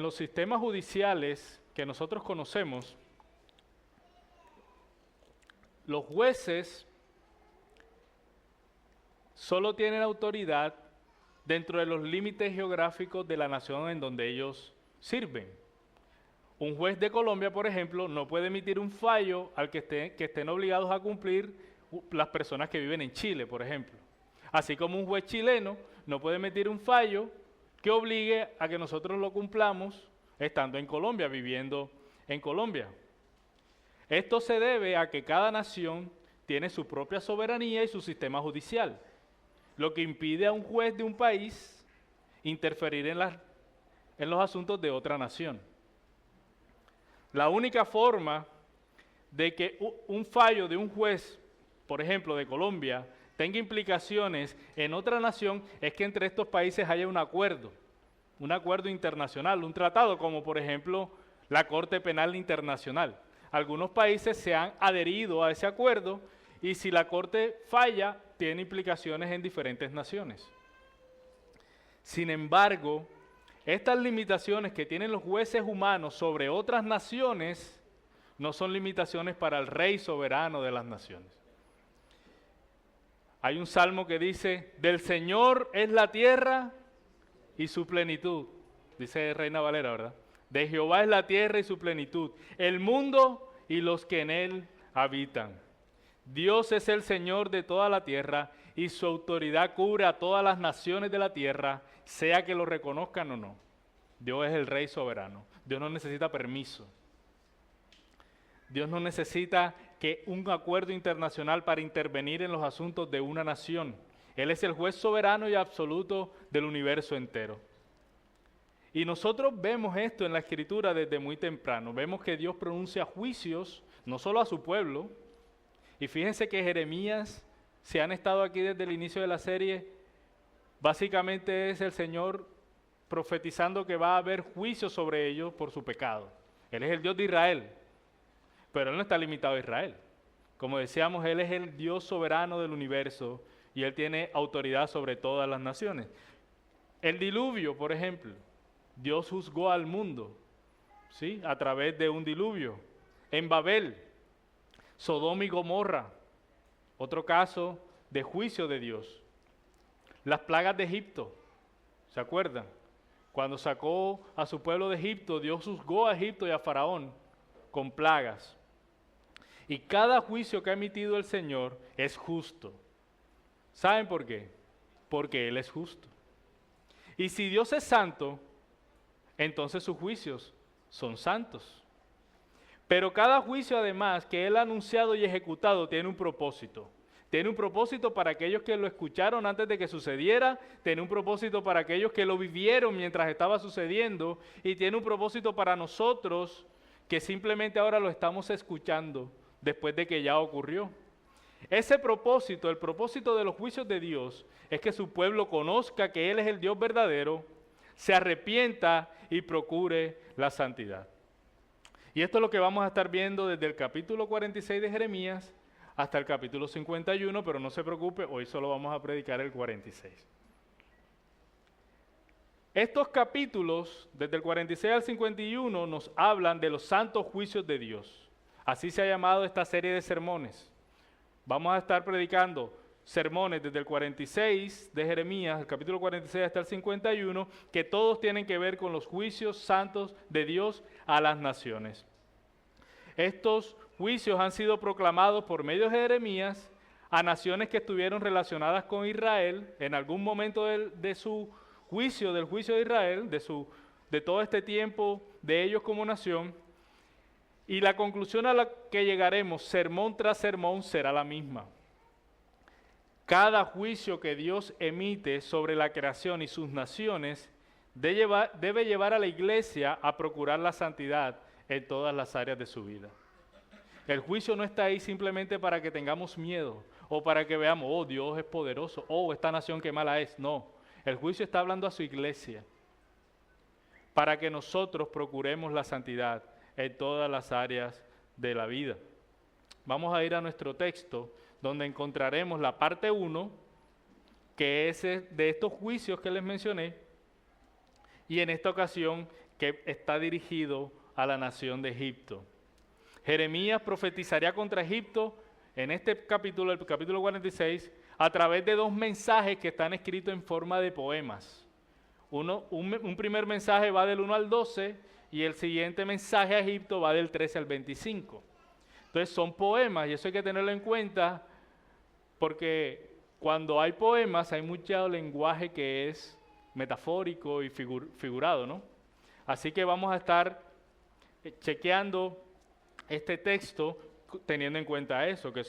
los sistemas judiciales que nosotros conocemos, los jueces solo tienen autoridad dentro de los límites geográficos de la nación en donde ellos sirven. Un juez de Colombia, por ejemplo, no puede emitir un fallo al que estén obligados a cumplir las personas que viven en Chile, por ejemplo. Así como un juez chileno no puede emitir un fallo que obligue a que nosotros lo cumplamos estando en Colombia, viviendo en Colombia. Esto se debe a que cada nación tiene su propia soberanía y su sistema judicial, lo que impide a un juez de un país interferir en los asuntos de otra nación. La única forma de que un fallo de un juez, por ejemplo, de Colombia, tenga implicaciones en otra nación es que entre estos países haya un acuerdo internacional, un tratado, como por ejemplo la Corte Penal Internacional. Algunos países se han adherido a ese acuerdo y si la Corte falla, tiene implicaciones en diferentes naciones. Sin embargo, estas limitaciones que tienen los jueces humanos sobre otras naciones no son limitaciones para el rey soberano de las naciones. Hay un salmo que dice, del Señor es la tierra y su plenitud, dice Reina Valera, ¿verdad? De Jehová es la tierra y su plenitud, el mundo y los que en él habitan. Dios es el Señor de toda la tierra y su autoridad cubre a todas las naciones de la tierra, sea que lo reconozcan o no. Dios es el Rey soberano. Dios no necesita permiso. Dios no necesita que un acuerdo internacional para intervenir en los asuntos de una nación. Él es el juez soberano y absoluto del universo entero. Y nosotros vemos esto en la Escritura desde muy temprano. Vemos que Dios pronuncia juicios, no solo a su pueblo. Y fíjense que Jeremías, si han estado aquí desde el inicio de la serie, básicamente es el Señor profetizando que va a haber juicio sobre ellos por su pecado. Él es el Dios de Israel, pero Él no está limitado a Israel. Como decíamos, Él es el Dios soberano del universo y Él tiene autoridad sobre todas las naciones. El diluvio, por ejemplo, Dios juzgó al mundo, ¿sí? A través de un diluvio. En Babel, Sodoma y Gomorra, otro caso de juicio de Dios. Las plagas de Egipto, ¿se acuerdan? Cuando sacó a su pueblo de Egipto, Dios juzgó a Egipto y a Faraón con plagas. Y cada juicio que ha emitido el Señor es justo. ¿Saben por qué? Porque Él es justo. Y si Dios es santo, entonces sus juicios son santos. Pero cada juicio además que Él ha anunciado y ejecutado tiene un propósito. Tiene un propósito para aquellos que lo escucharon antes de que sucediera, tiene un propósito para aquellos que lo vivieron mientras estaba sucediendo y tiene un propósito para nosotros que simplemente ahora lo estamos escuchando después de que ya ocurrió. Ese propósito, el propósito de los juicios de Dios, es que su pueblo conozca que Él es el Dios verdadero, se arrepienta y procure la santidad. Y esto es lo que vamos a estar viendo desde el capítulo 46 de Jeremías hasta el capítulo 51, pero no se preocupe, hoy solo vamos a predicar el 46. Estos capítulos, desde el 46 al 51, nos hablan de los santos juicios de Dios. Así se ha llamado esta serie de sermones. Vamos a estar predicando sermones desde el 46 de Jeremías, el capítulo 46 hasta el 51, que todos tienen que ver con los juicios santos de Dios a las naciones. Estos juicios han sido proclamados por medio de Jeremías a naciones que estuvieron relacionadas con Israel en algún momento de su juicio, del juicio de Israel, de todo este tiempo de ellos como nación. Y la conclusión a la que llegaremos, sermón tras sermón, será la misma. Cada juicio que Dios emite sobre la creación y sus naciones debe llevar a la iglesia a procurar la santidad en todas las áreas de su vida. El juicio no está ahí simplemente para que tengamos miedo o para que veamos, oh, Dios es poderoso, oh, esta nación qué mala es. No, el juicio está hablando a su iglesia para que nosotros procuremos la santidad en todas las áreas de la vida. Vamos a ir a nuestro texto donde encontraremos la parte 1, que es de estos juicios que les mencioné, y en esta ocasión que está dirigido a la nación de Egipto. Jeremías profetizaría contra Egipto en este capítulo, el capítulo 46, a través de dos mensajes que están escritos en forma de poemas. Un primer mensaje va del 1 al 12 y el siguiente mensaje a Egipto va del 13 al 25. Entonces son poemas y eso hay que tenerlo en cuenta porque cuando hay poemas hay mucho lenguaje que es metafórico y figurado, ¿no? Así que vamos a estar chequeando este texto teniendo en cuenta eso, que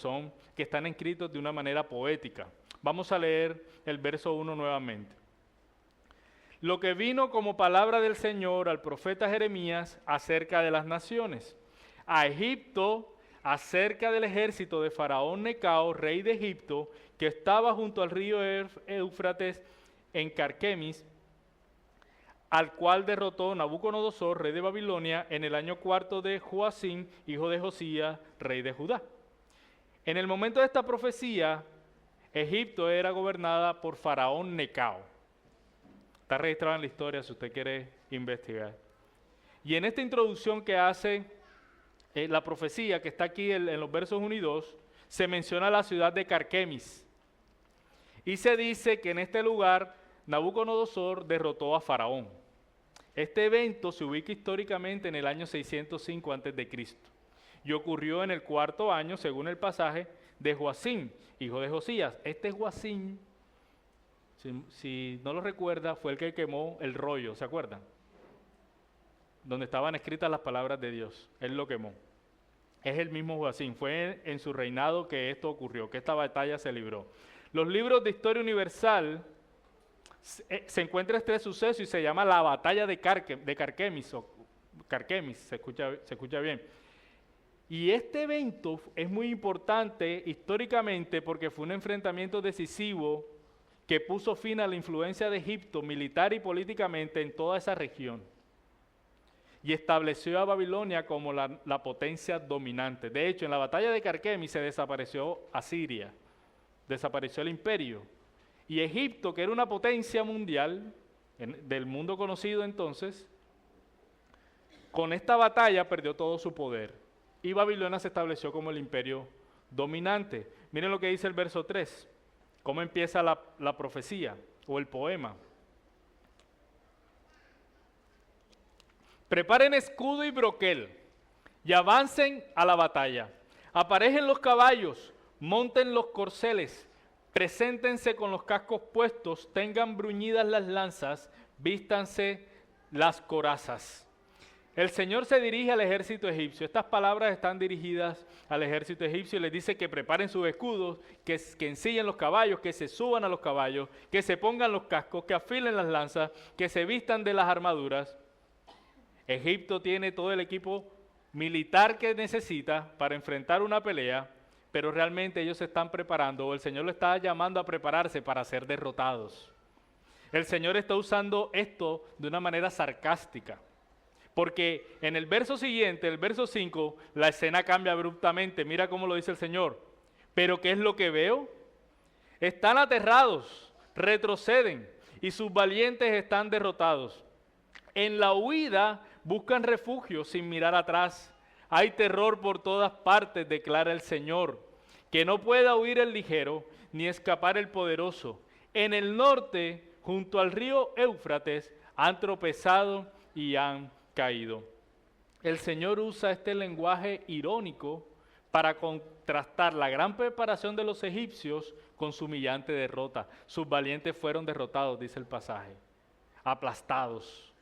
están escritos de una manera poética. Vamos a leer el verso 1 nuevamente. Lo que vino como palabra del Señor al profeta Jeremías acerca de las naciones. A Egipto, acerca del ejército de Faraón Necao, rey de Egipto, que estaba junto al río Éufrates en Carquemis, al cual derrotó Nabucodonosor, rey de Babilonia, en el año 4 de Joacim, hijo de Josías, rey de Judá. En el momento de esta profecía, Egipto era gobernada por Faraón Necao. Está registrado en la historia si usted quiere investigar. Y en esta introducción que hace la profecía, que está aquí en los versos 1 y 2, se menciona la ciudad de Carquemis. Y se dice que en este lugar Nabucodonosor derrotó a Faraón. Este evento se ubica históricamente en el año 605 a.C. y ocurrió en el 4º año, según el pasaje, de Joacim, hijo de Josías. Este Joacim, si no lo recuerda, fue el que quemó el rollo, ¿se acuerdan? Donde estaban escritas las palabras de Dios. Él lo quemó. Es el mismo Joacim. Fue en su reinado que esto ocurrió, que esta batalla se libró. Los libros de historia universal se encuentra este suceso y se llama la batalla de Carquemis, se escucha bien. Y este evento es muy importante históricamente porque fue un enfrentamiento decisivo que puso fin a la influencia de Egipto militar y políticamente en toda esa región y estableció a Babilonia como la potencia dominante. De hecho, en la batalla de Carquemis se desapareció Asiria, desapareció el imperio. Y Egipto, que era una potencia mundial, del mundo conocido entonces, con esta batalla perdió todo su poder. Y Babilonia se estableció como el imperio dominante. Miren lo que dice el verso 3, cómo empieza la profecía o el poema. Preparen escudo y broquel y avancen a la batalla. Aparejen los caballos, monten los corceles. Preséntense con los cascos puestos, tengan bruñidas las lanzas, vístanse las corazas. El Señor se dirige al ejército egipcio. Estas palabras están dirigidas al ejército egipcio y les dice que preparen sus escudos, que ensillen los caballos, que se suban a los caballos, que se pongan los cascos, que afilen las lanzas, que se vistan de las armaduras. Egipto tiene todo el equipo militar que necesita para enfrentar una pelea, pero realmente ellos se están preparando, o el Señor lo está llamando a prepararse para ser derrotados. El Señor está usando esto de una manera sarcástica, porque en el verso siguiente, el verso 5, la escena cambia abruptamente. Mira cómo lo dice el Señor. ¿Pero qué es lo que veo? Están aterrados, retroceden, y sus valientes están derrotados. En la huida buscan refugio sin mirar atrás. Hay terror por todas partes, declara el Señor, que no pueda huir el ligero, ni escapar el poderoso. En el norte, junto al río Éufrates, han tropezado y han caído. El Señor usa este lenguaje irónico para contrastar la gran preparación de los egipcios con su humillante derrota. Sus valientes fueron derrotados, dice el pasaje, aplastados,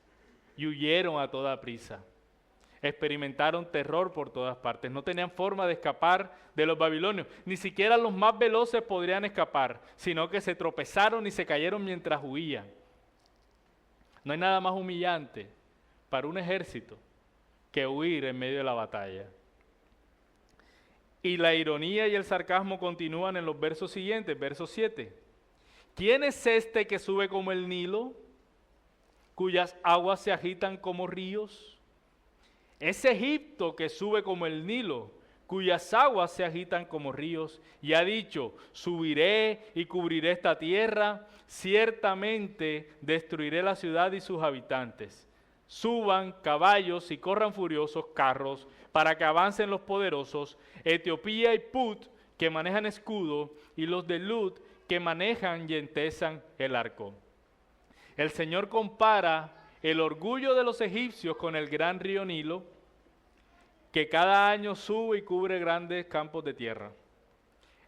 y huyeron a toda prisa. Experimentaron terror por todas partes, no tenían forma de escapar de los babilonios, ni siquiera los más veloces podrían escapar, sino que se tropezaron y se cayeron mientras huían. No hay nada más humillante para un ejército que huir en medio de la batalla. Y la ironía y el sarcasmo continúan en los versos siguientes, verso 7. ¿Quién es este que sube como el Nilo, cuyas aguas se agitan como ríos? Es Egipto que sube como el Nilo, cuyas aguas se agitan como ríos, y ha dicho, subiré y cubriré esta tierra, ciertamente destruiré la ciudad y sus habitantes. suban caballos y corran furiosos carros, para que avancen los poderosos, Etiopía y Put, que manejan escudo, y los de Lud, que manejan y entesan el arco. El Señor compara el orgullo de los egipcios con el gran río Nilo, que cada año sube y cubre grandes campos de tierra.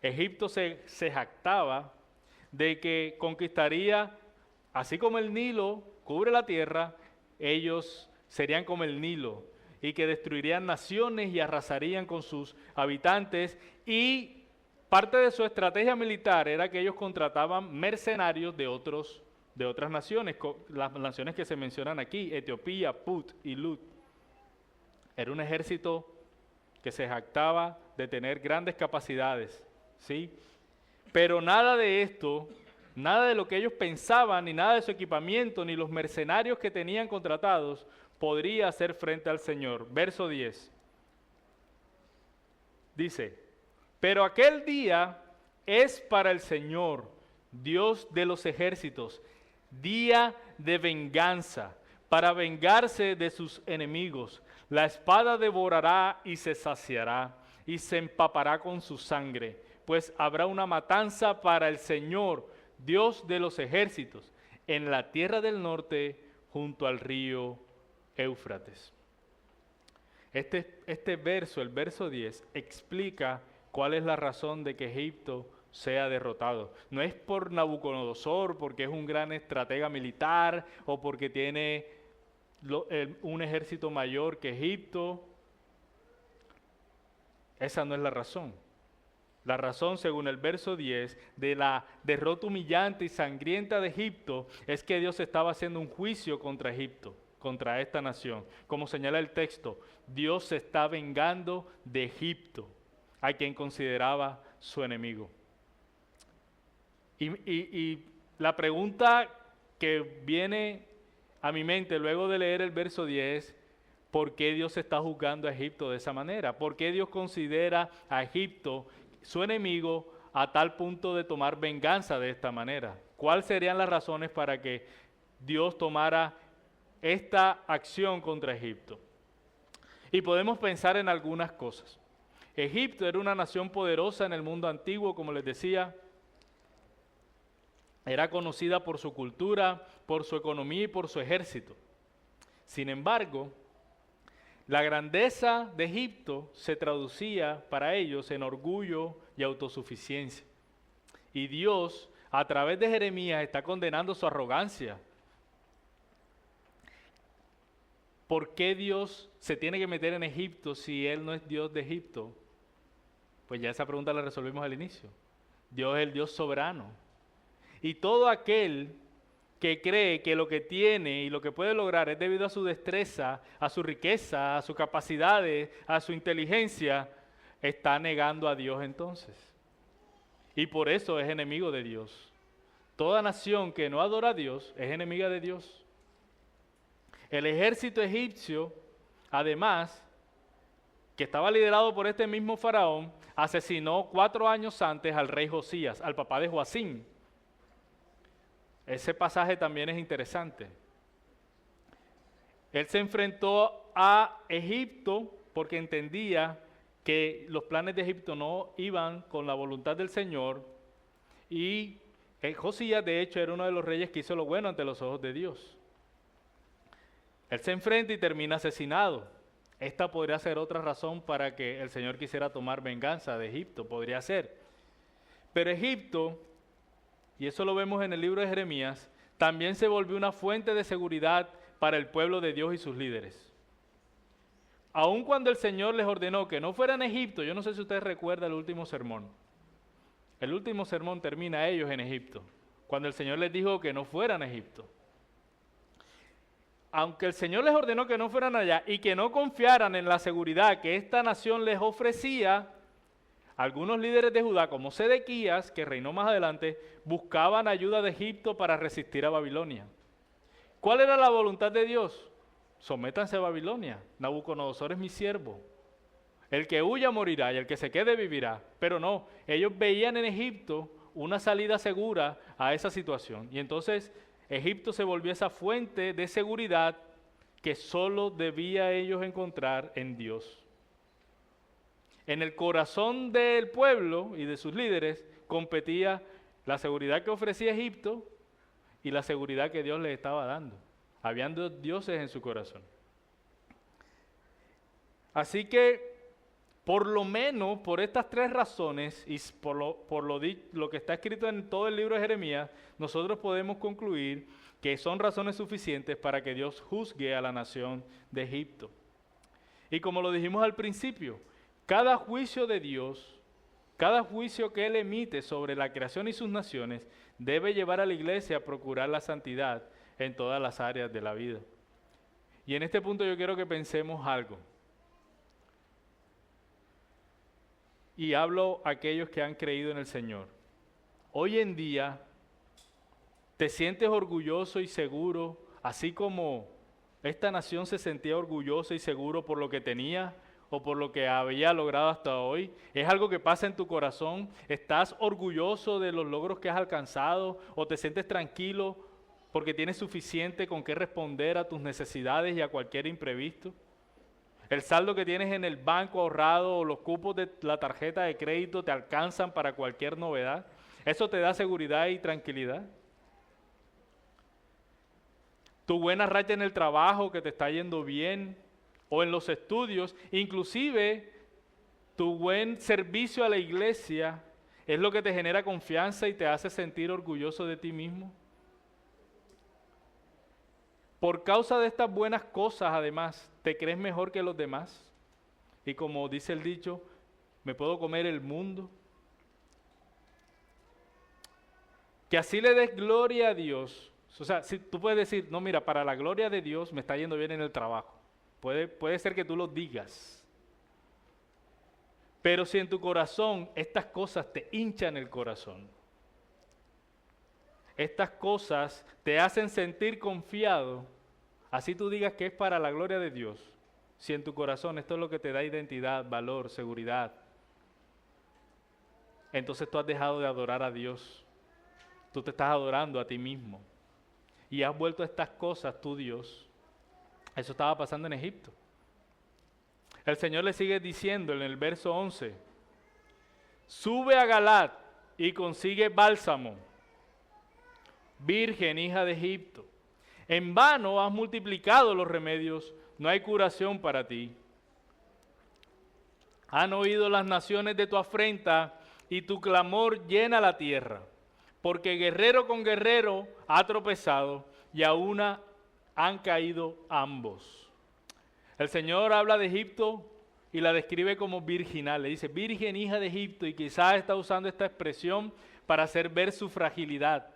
Egipto se jactaba de que conquistaría, así como el Nilo cubre la tierra, ellos serían como el Nilo, y que destruirían naciones y arrasarían con sus habitantes, y parte de su estrategia militar era que ellos contrataban mercenarios de otras naciones, las naciones que se mencionan aquí, Etiopía, Put y Lud. Era un ejército que se jactaba de tener grandes capacidades, ¿sí? Pero nada de esto, nada de lo que ellos pensaban, ni nada de su equipamiento, ni los mercenarios que tenían contratados, podría hacer frente al Señor. Verso 10. Dice, pero aquel día es para el Señor, Dios de los ejércitos, día de venganza, para vengarse de sus enemigos. La espada devorará y se saciará, y se empapará con su sangre, pues habrá una matanza para el Señor, Dios de los ejércitos, en la tierra del norte, junto al río Éufrates. Este verso, el verso 10, explica cuál es la razón de que Egipto sea derrotado. No es por Nabucodonosor, porque es un gran estratega militar, o porque tiene un ejército mayor que Egipto. Esa no es la razón. La razón, según el verso 10, de la derrota humillante y sangrienta de Egipto, es que Dios estaba haciendo un juicio contra Egipto, contra esta nación. Como señala el texto, Dios se está vengando de Egipto, a quien consideraba su enemigo. Y la pregunta que viene a mi mente luego de leer el verso 10, ¿por qué Dios está juzgando a Egipto de esa manera? ¿Por qué Dios considera a Egipto su enemigo a tal punto de tomar venganza de esta manera? ¿Cuáles serían las razones para que Dios tomara esta acción contra Egipto? Y podemos pensar en algunas cosas. Egipto era una nación poderosa en el mundo antiguo, como les decía. Era conocida por su cultura, por su economía y por su ejército. Sin embargo, la grandeza de Egipto se traducía para ellos en orgullo y autosuficiencia. Y Dios, a través de Jeremías, está condenando su arrogancia. ¿Por qué Dios se tiene que meter en Egipto si Él no es Dios de Egipto? Pues ya esa pregunta la resolvimos al inicio. Dios es el Dios soberano. Y todo aquel que cree que lo que tiene y lo que puede lograr es debido a su destreza, a su riqueza, a sus capacidades, a su inteligencia, está negando a Dios entonces. Y por eso es enemigo de Dios. Toda nación que no adora a Dios es enemiga de Dios. El ejército egipcio, además, que estaba liderado por este mismo faraón, asesinó 4 años antes al rey Josías, al papá de Joacim. Ese pasaje también es interesante. Él se enfrentó a Egipto porque entendía que los planes de Egipto no iban con la voluntad del Señor, y Josías de hecho era uno de los reyes que hizo lo bueno ante los ojos de Dios. Él se enfrenta y termina asesinado. Esta podría ser otra razón para que el Señor quisiera tomar venganza de Egipto, podría ser. Pero Egipto, y eso lo vemos en el libro de Jeremías, también se volvió una fuente de seguridad para el pueblo de Dios y sus líderes. Aun cuando el Señor les ordenó que no fueran a Egipto, yo no sé si ustedes recuerdan el último sermón. El último sermón termina ellos en Egipto, cuando el Señor les dijo que no fueran a Egipto. Aunque el Señor les ordenó que no fueran allá y que no confiaran en la seguridad que esta nación les ofrecía, algunos líderes de Judá, como Sedequías, que reinó más adelante, buscaban ayuda de Egipto para resistir a Babilonia. ¿Cuál era la voluntad de Dios? Sométanse a Babilonia. Nabucodonosor es mi siervo. El que huya morirá y el que se quede vivirá. Pero no, ellos veían en Egipto una salida segura a esa situación. Y entonces Egipto se volvió esa fuente de seguridad que solo debía ellos encontrar en Dios. En el corazón del pueblo y de sus líderes competía la seguridad que ofrecía Egipto y la seguridad que Dios les estaba dando. Habían dos dioses en su corazón. Así que, por lo menos por estas tres razones y por lo que está escrito en todo el libro de Jeremías, nosotros podemos concluir que son razones suficientes para que Dios juzgue a la nación de Egipto. Y como lo dijimos al principio, cada juicio de Dios, cada juicio que Él emite sobre la creación y sus naciones, debe llevar a la iglesia a procurar la santidad en todas las áreas de la vida. Y en este punto yo quiero que pensemos algo. Y hablo a aquellos que han creído en el Señor. Hoy en día, ¿te sientes orgulloso y seguro, así como esta nación se sentía orgullosa y seguro por lo que tenía o por lo que había logrado hasta hoy? ¿Es algo que pasa en tu corazón? ¿Estás orgulloso de los logros que has alcanzado o te sientes tranquilo porque tienes suficiente con qué responder a tus necesidades y a cualquier imprevisto? ¿El saldo que tienes en el banco ahorrado o los cupos de la tarjeta de crédito te alcanzan para cualquier novedad? ¿Eso te da seguridad y tranquilidad? ¿Tu buena racha en el trabajo que te está yendo bien o en los estudios, inclusive tu buen servicio a la iglesia, es lo que te genera confianza y te hace sentir orgulloso de ti mismo? Por causa de estas buenas cosas, además, ¿te crees mejor que los demás? Y como dice el dicho, ¿me puedo comer el mundo? Que así le des gloria a Dios. O sea, si tú puedes decir, no, mira, para la gloria de Dios me está yendo bien en el trabajo. Puede ser que tú lo digas. Pero si en tu corazón estas cosas te hinchan el corazón, estas cosas te hacen sentir confiado, así tú digas que es para la gloria de Dios, si en tu corazón esto es lo que te da identidad, valor, seguridad, entonces tú has dejado de adorar a Dios, tú te estás adorando a ti mismo y has vuelto a estas cosas tu Dios. Eso estaba pasando en Egipto. El Señor le sigue diciendo en el verso 11, sube a Galaad y consigue bálsamo, virgen, hija de Egipto. En vano has multiplicado los remedios, no hay curación para ti. Han oído las naciones de tu afrenta y tu clamor llena la tierra, porque guerrero con guerrero ha tropezado y a una han caído ambos. El Señor habla de Egipto y la describe como virginal. Le dice, virgen, hija de Egipto, y quizás está usando esta expresión para hacer ver su fragilidad.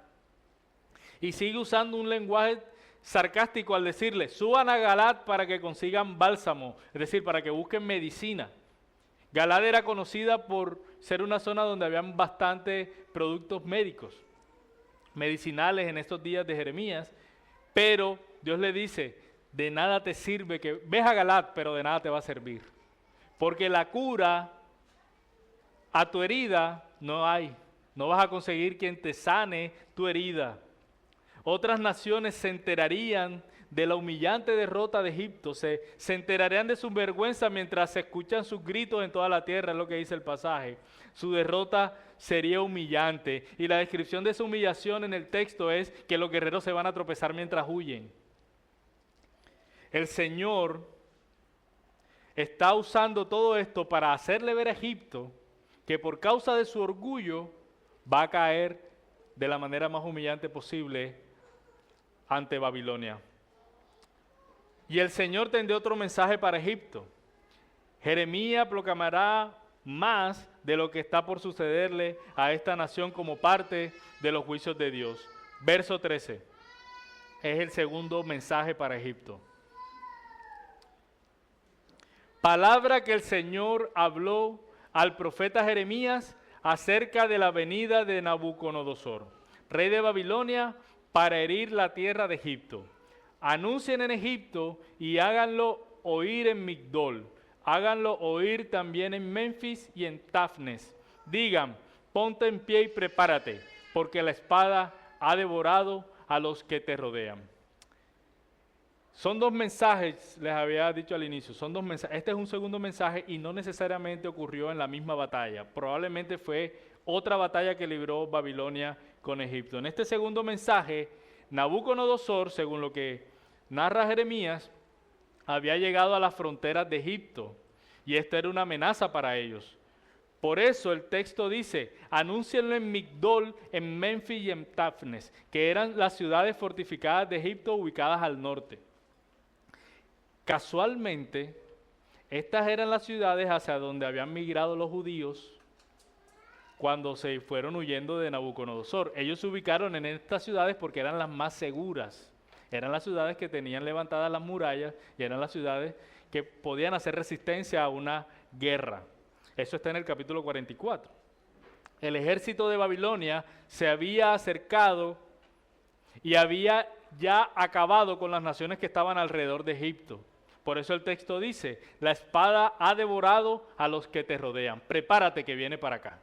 Y sigue usando un lenguaje sarcástico al decirle, suban a Galaad para que consigan bálsamo, es decir, para que busquen medicina. Galaad era conocida por ser una zona donde habían bastantes productos médicos, medicinales en estos días de Jeremías, pero Dios le dice, de nada te sirve que, ves a Galaad, pero de nada te va a servir, porque la cura a tu herida no hay, no vas a conseguir quien te sane tu herida. Otras naciones se enterarían de la humillante derrota de Egipto, se enterarían de su vergüenza mientras se escuchan sus gritos en toda la tierra, es lo que dice el pasaje. Su derrota sería humillante y la descripción de esa humillación en el texto es que los guerreros se van a tropezar mientras huyen. El Señor está usando todo esto para hacerle ver a Egipto que por causa de su orgullo va a caer de la manera más humillante posible ante Babilonia. Y el Señor tendrá otro mensaje para Egipto. Jeremías proclamará más de lo que está por sucederle a esta nación como parte de los juicios de Dios. Verso 13 es el segundo mensaje para Egipto. Palabra que el Señor habló al profeta Jeremías acerca de la venida de Nabucodonosor, rey de Babilonia, para herir la tierra de Egipto. Anuncien en Egipto y háganlo oír en Migdol. Háganlo oír también en Memphis y en Tafnes. Digan, ponte en pie y prepárate, porque la espada ha devorado a los que te rodean. Son dos mensajes, les había dicho al inicio, son dos mensajes. Este es un segundo mensaje y no necesariamente ocurrió en la misma batalla. Probablemente fue otra batalla que libró Babilonia con Egipto. En este segundo mensaje, Nabucodonosor, según lo que narra Jeremías, había llegado a las fronteras de Egipto y esta era una amenaza para ellos. Por eso el texto dice, anúncienlo en Migdol, en Menfis y en Tafnes, que eran las ciudades fortificadas de Egipto ubicadas al norte. Casualmente, estas eran las ciudades hacia donde habían migrado los judíos cuando se fueron huyendo de Nabucodonosor. Ellos se ubicaron en estas ciudades porque eran las más seguras. Eran las ciudades que tenían levantadas las murallas y eran las ciudades que podían hacer resistencia a una guerra. Eso está en el capítulo 44. El ejército de Babilonia se había acercado y había ya acabado con las naciones que estaban alrededor de Egipto. Por eso el texto dice, la espada ha devorado a los que te rodean. Prepárate que viene para acá.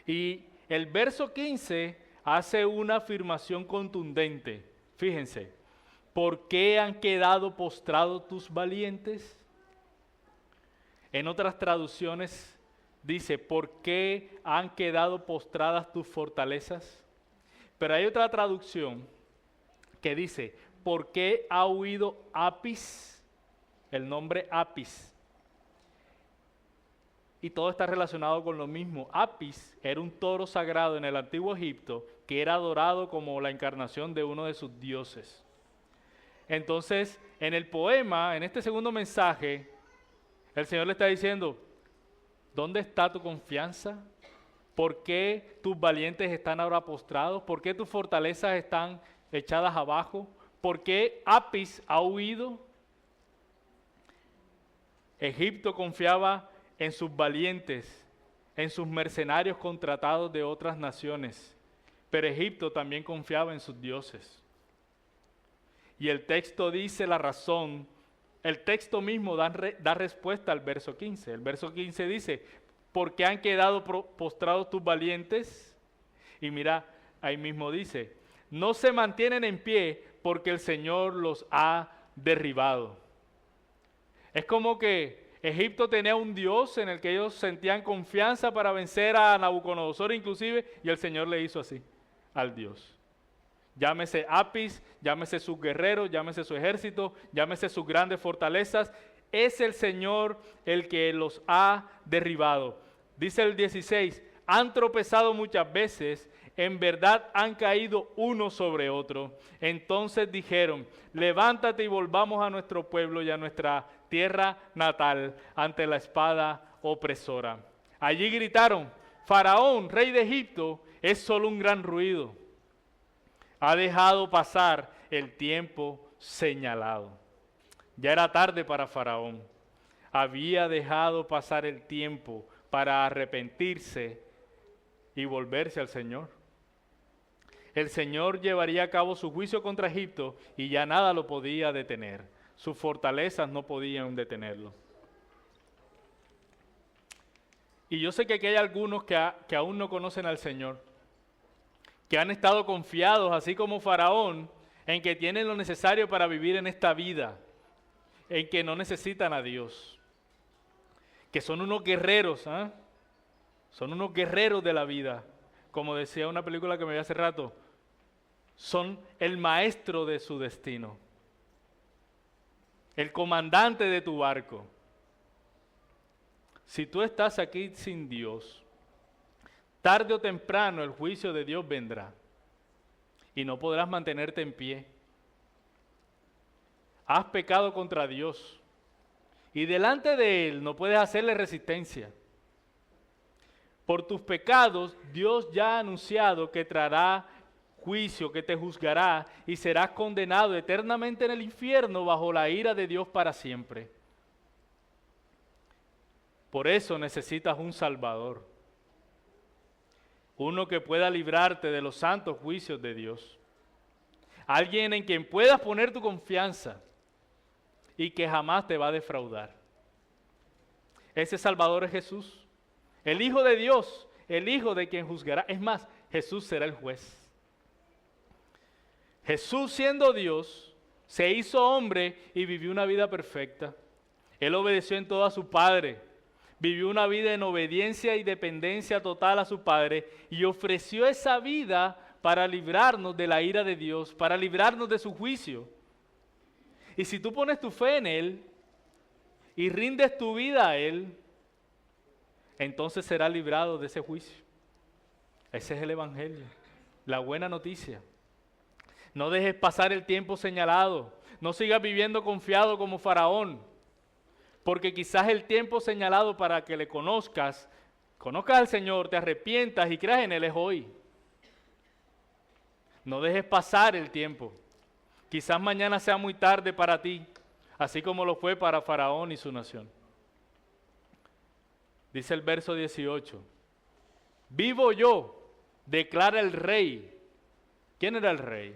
Y el verso 15 hace una afirmación contundente. Fíjense, ¿por qué han quedado postrados tus valientes? En otras traducciones dice, ¿por qué han quedado postradas tus fortalezas? Pero hay otra traducción que dice, ¿por qué ha huido Apis? El nombre Apis. Y todo está relacionado con lo mismo. Apis era un toro sagrado en el antiguo Egipto que era adorado como la encarnación de uno de sus dioses. Entonces, en el poema, en este segundo mensaje, el Señor le está diciendo, ¿dónde está tu confianza? ¿Por qué tus valientes están ahora postrados? ¿Por qué tus fortalezas están echadas abajo? ¿Por qué Apis ha huido? Egipto confiaba en sus valientes, en sus mercenarios contratados de otras naciones, pero Egipto también confiaba en sus dioses. Y el texto dice la razón, el texto mismo da respuesta al verso 15. El verso 15 dice, ¿por qué han quedado postrados tus valientes? Y mira, ahí mismo dice, no se mantienen en pie porque el Señor los ha derribado. Es como que Egipto tenía un Dios en el que ellos sentían confianza para vencer a Nabucodonosor inclusive, y el Señor le hizo así al Dios. Llámese Apis, llámese sus guerreros, llámese su ejército, llámese sus grandes fortalezas. Es el Señor el que los ha derribado. Dice el 16, han tropezado muchas veces, en verdad han caído uno sobre otro. Entonces dijeron, levántate y volvamos a nuestro pueblo y a nuestra tierra natal ante la espada opresora. Allí gritaron, Faraón, rey de Egipto, es solo un gran ruido. Ha dejado pasar el tiempo señalado. Ya era tarde para Faraón. Había dejado pasar el tiempo para arrepentirse y volverse al Señor. El Señor llevaría a cabo su juicio contra Egipto y ya nada lo podía detener. Sus fortalezas no podían detenerlo. Y yo sé que aquí hay algunos que aún no conocen al Señor, que han estado confiados, así como Faraón, en que tienen lo necesario para vivir en esta vida, en que no necesitan a Dios, que son unos guerreros, son unos guerreros de la vida, como decía una película que me vi hace rato, son el maestro de su destino, el comandante de tu barco. Si tú estás aquí sin Dios, tarde o temprano el juicio de Dios vendrá y no podrás mantenerte en pie. Has pecado contra Dios y delante de Él no puedes hacerle resistencia. Por tus pecados Dios ya ha anunciado que traerá juicio, que te juzgará y serás condenado eternamente en el infierno bajo la ira de Dios para siempre. Por eso necesitas un Salvador, uno que pueda librarte de los santos juicios de Dios, alguien en quien puedas poner tu confianza y que jamás te va a defraudar. Ese Salvador es Jesús, el Hijo de Dios, el Hijo de quien juzgará. Es más, Jesús será el juez. Jesús, siendo Dios, se hizo hombre y vivió una vida perfecta. Él obedeció en todo a su Padre, vivió una vida en obediencia y dependencia total a su Padre y ofreció esa vida para librarnos de la ira de Dios, para librarnos de su juicio. Y si tú pones tu fe en Él y rindes tu vida a Él, entonces serás librado de ese juicio. Ese es el Evangelio, la buena noticia. No dejes pasar el tiempo señalado, no sigas viviendo confiado como Faraón, porque quizás el tiempo señalado para que le conozcas al Señor, te arrepientas y creas en Él es hoy. No dejes pasar el tiempo. Quizás mañana sea muy tarde para ti, así como lo fue para Faraón y su nación. Dice el verso 18, vivo yo, declara el rey. ¿Quién era el rey?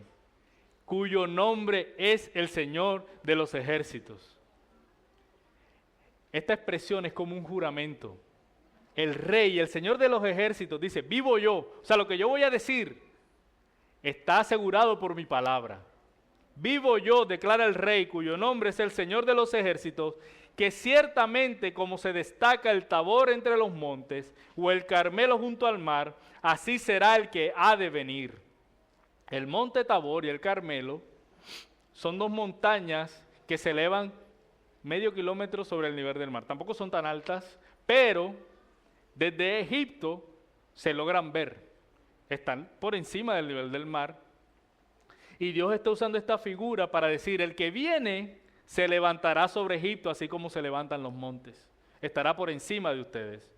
Cuyo nombre es el Señor de los ejércitos. Esta expresión es como un juramento. El rey, el Señor de los ejércitos dice, vivo yo. O sea, lo que yo voy a decir está asegurado por mi palabra. Vivo yo, declara el rey, cuyo nombre es el Señor de los ejércitos, que ciertamente como se destaca el Tabor entre los montes, o el Carmelo junto al mar, así será el que ha de venir. El monte Tabor y el Carmelo son dos montañas que se elevan medio kilómetro sobre el nivel del mar. Tampoco son tan altas, pero desde Egipto se logran ver. Están por encima del nivel del mar. Y Dios está usando esta figura para decir, el que viene se levantará sobre Egipto, así como se levantan los montes. Estará por encima de ustedes.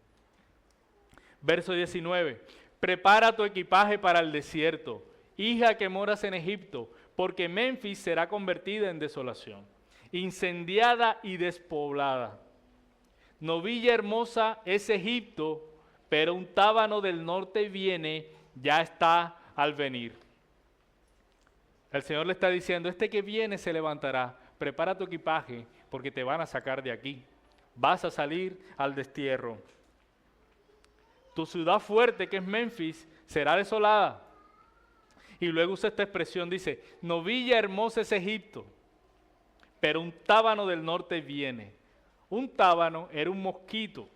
Verso 19. Prepara tu equipaje para el desierto, hija que moras en Egipto, porque Menfis será convertida en desolación, incendiada y despoblada. Novilla hermosa es Egipto, pero un tábano del norte viene, ya está al venir. El Señor le está diciendo, este que viene se levantará, prepara tu equipaje, porque te van a sacar de aquí. Vas a salir al destierro. Tu ciudad fuerte, que es Menfis, será desolada. Y luego usa esta expresión, dice, novilla hermosa es Egipto, pero un tábano del norte viene. Un tábano era un mosquito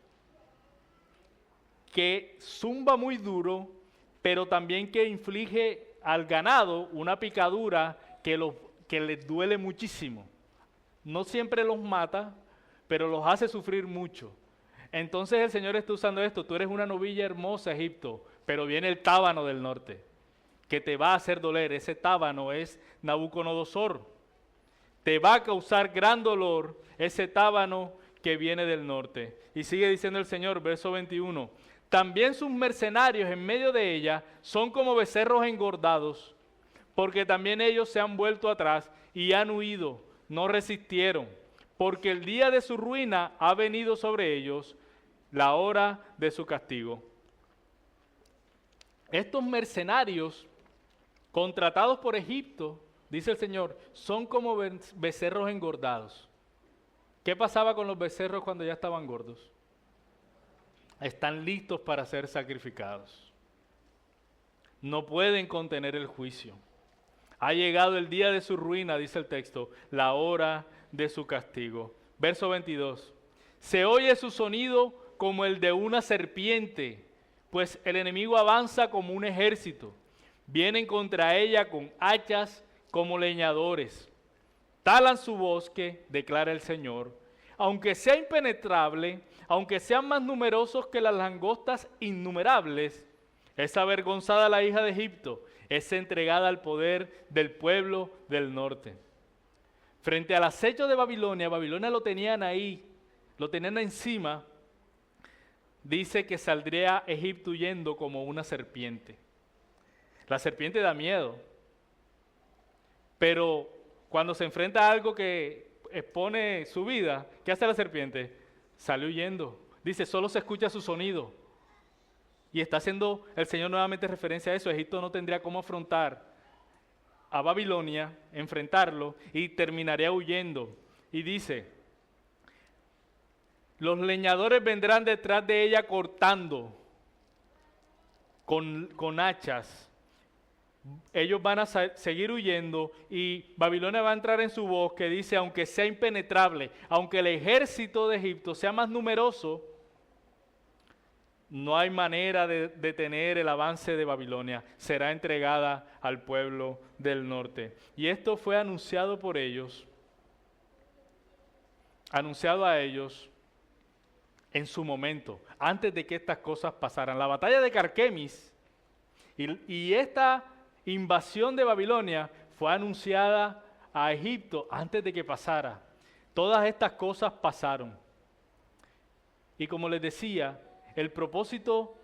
que zumba muy duro, pero también que inflige al ganado una picadura que les duele muchísimo. No siempre los mata, pero los hace sufrir mucho. Entonces el Señor está usando esto, tú eres una novilla hermosa, Egipto, pero viene el tábano del norte, que te va a hacer doler. Ese tábano es Nabucodonosor. Te va a causar gran dolor ese tábano que viene del norte. Y sigue diciendo el Señor, verso 21, también sus mercenarios en medio de ella son como becerros engordados, porque también ellos se han vuelto atrás y han huido, no resistieron, porque el día de su ruina ha venido sobre ellos, la hora de su castigo. Estos mercenarios contratados por Egipto, dice el Señor, son como becerros engordados. ¿Qué pasaba con los becerros cuando ya estaban gordos? Están listos para ser sacrificados. No pueden contener el juicio. Ha llegado el día de su ruina, dice el texto, la hora de su castigo. Verso 22. Se oye su sonido como el de una serpiente, pues el enemigo avanza como un ejército. Vienen contra ella con hachas como leñadores. Talan su bosque, declara el Señor. Aunque sea impenetrable, aunque sean más numerosos que las langostas innumerables, es avergonzada la hija de Egipto, es entregada al poder del pueblo del norte. Frente al acecho de Babilonia, Babilonia lo tenían ahí, lo tenían encima, dice que saldría Egipto huyendo como una serpiente. La serpiente da miedo, pero cuando se enfrenta a algo que expone su vida, ¿qué hace la serpiente? Sale huyendo. Dice, solo se escucha su sonido. Y está haciendo el Señor nuevamente referencia a eso. Egipto no tendría cómo afrontar a Babilonia, enfrentarlo, y terminaría huyendo. Y dice, los leñadores vendrán detrás de ella cortando con hachas. ellos van a seguir huyendo y Babilonia va a entrar en su bosque, dice, aunque sea impenetrable, aunque el ejército de Egipto sea más numeroso, no hay manera de detener el avance de Babilonia, será entregada al pueblo del norte. Y esto fue anunciado por ellos, anunciado a ellos en su momento, antes de que estas cosas pasaran. La batalla de Carquemis y esta invasión de Babilonia fue anunciada a Egipto antes de que pasara. Todas estas cosas pasaron. Y como les decía, el propósito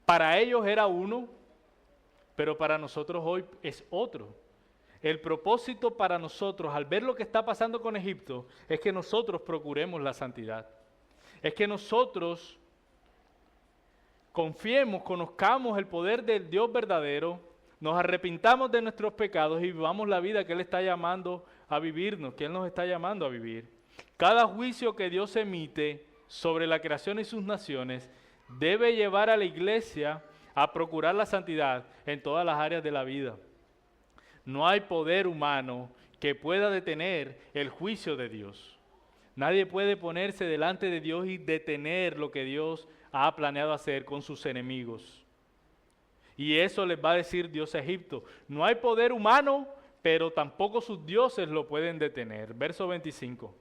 para ellos era uno, pero para nosotros hoy es otro. El propósito para nosotros, al ver lo que está pasando con Egipto, es que nosotros procuremos la santidad. Es que nosotros confiemos, conozcamos el poder del Dios verdadero, nos arrepintamos de nuestros pecados y vivamos la vida que Él está llamando a vivirnos, que Él nos está llamando a vivir. Cada juicio que Dios emite sobre la creación y sus naciones debe llevar a la iglesia a procurar la santidad en todas las áreas de la vida. No hay poder humano que pueda detener el juicio de Dios. Nadie puede ponerse delante de Dios y detener lo que Dios ha planeado hacer con sus enemigos. Y eso les va a decir Dios a Egipto. No hay poder humano, pero tampoco sus dioses lo pueden detener. Verso 25.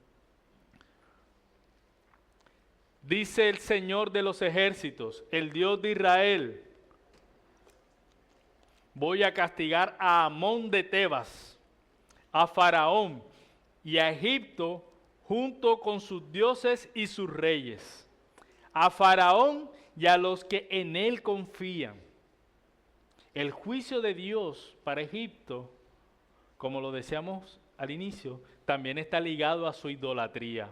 Dice el Señor de los ejércitos, el Dios de Israel: voy a castigar a Amón de Tebas, a Faraón y a Egipto junto con sus dioses y sus reyes, a Faraón y a los que en él confían. El juicio de Dios para Egipto, como lo decíamos al inicio, también está ligado a su idolatría.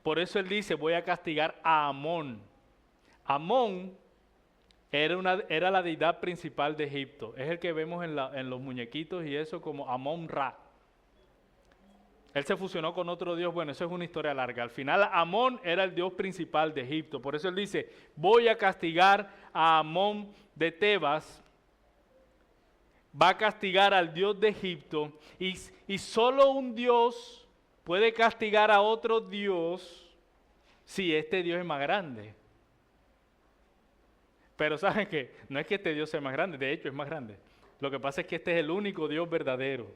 Por eso él dice, voy a castigar a Amón. Amón era la deidad principal de Egipto. Es el que vemos en los muñequitos y eso como Amón-Ra. Él se fusionó con otro dios, bueno, eso es una historia larga. Al final Amón era el dios principal de Egipto. Por eso él dice, voy a castigar a Amón de Tebas. Va a castigar al dios de Egipto. Y solo un dios puede castigar a otro dios si este dios es más grande. Pero ¿saben qué? No es que este dios sea más grande, de hecho es más grande. Lo que pasa es que este es el único Dios verdadero.